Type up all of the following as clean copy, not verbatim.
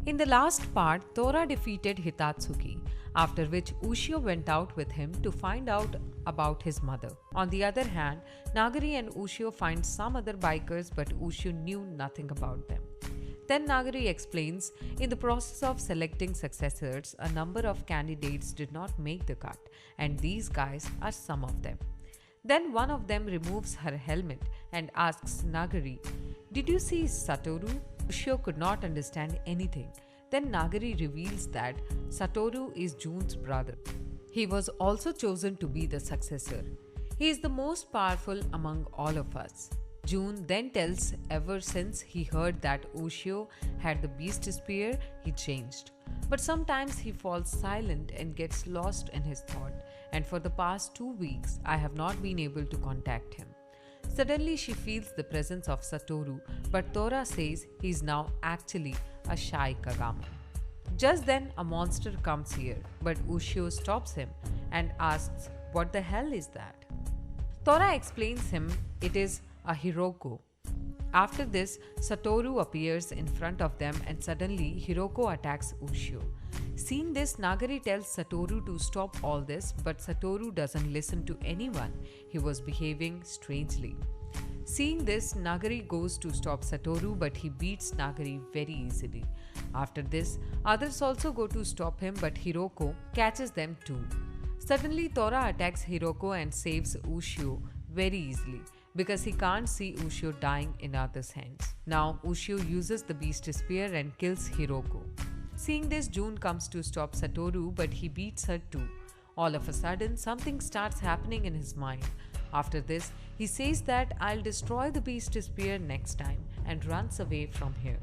In the last part, Tora defeated Hitatsuki, after which Ushio went out with him to find out about his mother. On the other hand, Nagari and Ushio find some other bikers, but Ushio knew nothing about them. Then Nagari explains, in the process of selecting successors, a number of candidates did not make the cut, and these guys are some of them. Then one of them removes her helmet and asks Nagari, "Did you see Satoru?" Ushio could not understand anything. Then Nagari reveals that Satoru is Jun's brother. He was also chosen to be the successor. He is the most powerful among all of us. Jun then tells ever since he heard that Ushio had the beast spear, he changed. But sometimes he falls silent and gets lost in his thought, and for the past 2 weeks I have not been able to contact him. Suddenly she feels the presence of Satoru, but Tora says he is now actually a shy Kagami. Just then a monster comes here, but Ushio stops him and asks, "What the hell is that?" Tora explains him it is a Hiroko. After this, Satoru appears in front of them and suddenly Hiroko attacks Ushio. Seeing this, Nagari tells Satoru to stop all this, but Satoru doesn't listen to anyone. He was behaving strangely. Seeing this, Nagari goes to stop Satoru, but he beats Nagari very easily. After this, others also go to stop him, but Hiroko catches them too. Suddenly, Tora attacks Hiroko and saves Ushio very easily, because he can't see Ushio dying in others' hands. Now, Ushio uses the beast spear and kills Hiroko. Seeing this, Jun comes to stop Satoru, but he beats her too. All of a sudden, something starts happening in his mind. After this, he says that I'll destroy the beast spear next time and runs away from here.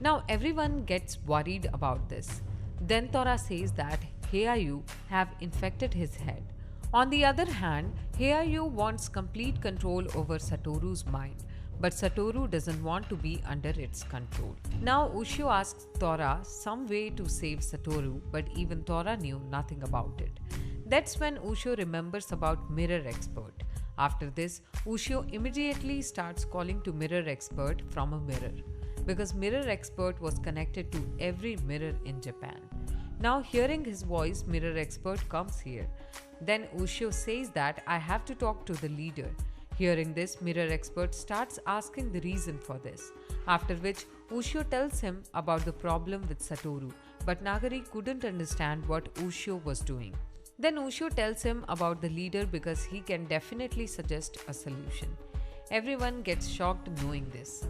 Now everyone gets worried about this. Then Tora says that Heiayu have infected his head. On the other hand, Heiayu wants complete control over Satoru's mind, but Satoru doesn't want to be under its control. Now Ushio asks Tora some way to save Satoru, but even Tora knew nothing about it. That's when Ushio remembers about Mirror Expert. After this, Ushio immediately starts calling to Mirror Expert from a mirror, because Mirror Expert was connected to every mirror in Japan. Now hearing his voice, Mirror Expert comes here. Then Ushio says that I have to talk to the leader. Hearing this, Mirror Expert starts asking the reason for this, after which Ushio tells him about the problem with Satoru, but Nagari couldn't understand what Ushio was doing. Then Ushio tells him about the leader because he can definitely suggest a solution. Everyone gets shocked knowing this.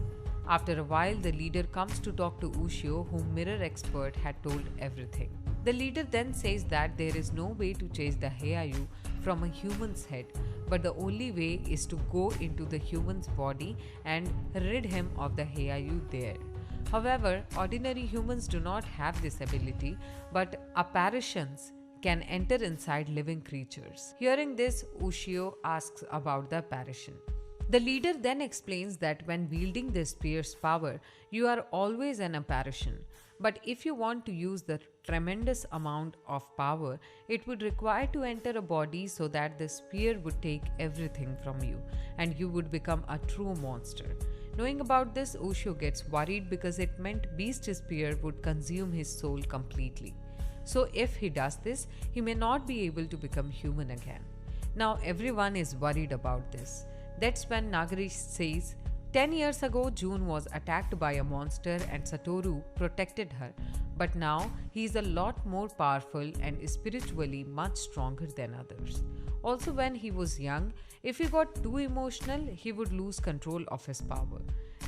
After a while, the leader comes to talk to Ushio, whom Mirror Expert had told everything. The leader then says that there is no way to chase the Heiayu from a human's head, but the only way is to go into the human's body and rid him of the Heiayu there. However, ordinary humans do not have this ability, but apparitions can enter inside living creatures. Hearing this, Ushio asks about the apparition. The leader then explains that when wielding the spear's power, you are always an apparition. But if you want to use the tremendous amount of power, it would require to enter a body so that the spear would take everything from you and you would become a true monster. Knowing about this, Ushio gets worried because it meant Beast Spear would consume his soul completely. So if he does this, he may not be able to become human again. Now everyone is worried about this. That's when Nagari says, 10 years ago, Jun was attacked by a monster and Satoru protected her. But now, he is a lot more powerful and spiritually much stronger than others. Also, when he was young, if he got too emotional, he would lose control of his power.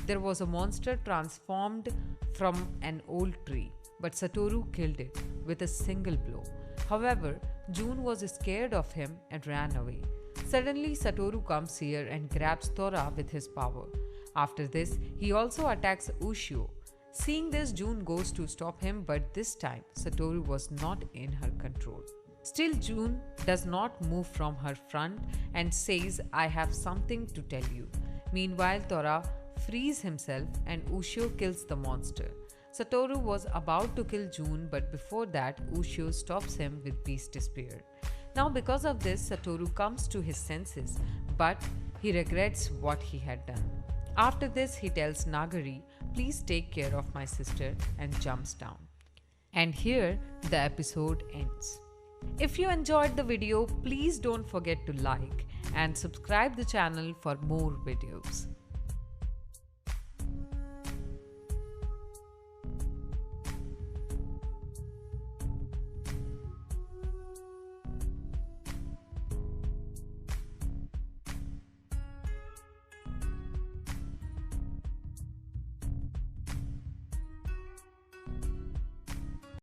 There was a monster transformed from an old tree, but Satoru killed it with a single blow. However, Jun was scared of him and ran away. Suddenly, Satoru comes here and grabs Tora with his power. After this, he also attacks Ushio. Seeing this, Jun goes to stop him, but this time, Satoru was not in her control. Still, Jun does not move from her front and says, I have something to tell you. Meanwhile, Tora frees himself and Ushio kills the monster. Satoru was about to kill Jun, but before that, Ushio stops him with Beast Spear. Now, because of this, Satoru comes to his senses, but he regrets what he had done. After this, he tells Nagari, "Please take care of my sister," and jumps down. And here the episode ends. If you enjoyed the video, please don't forget to like and subscribe the channel for more videos.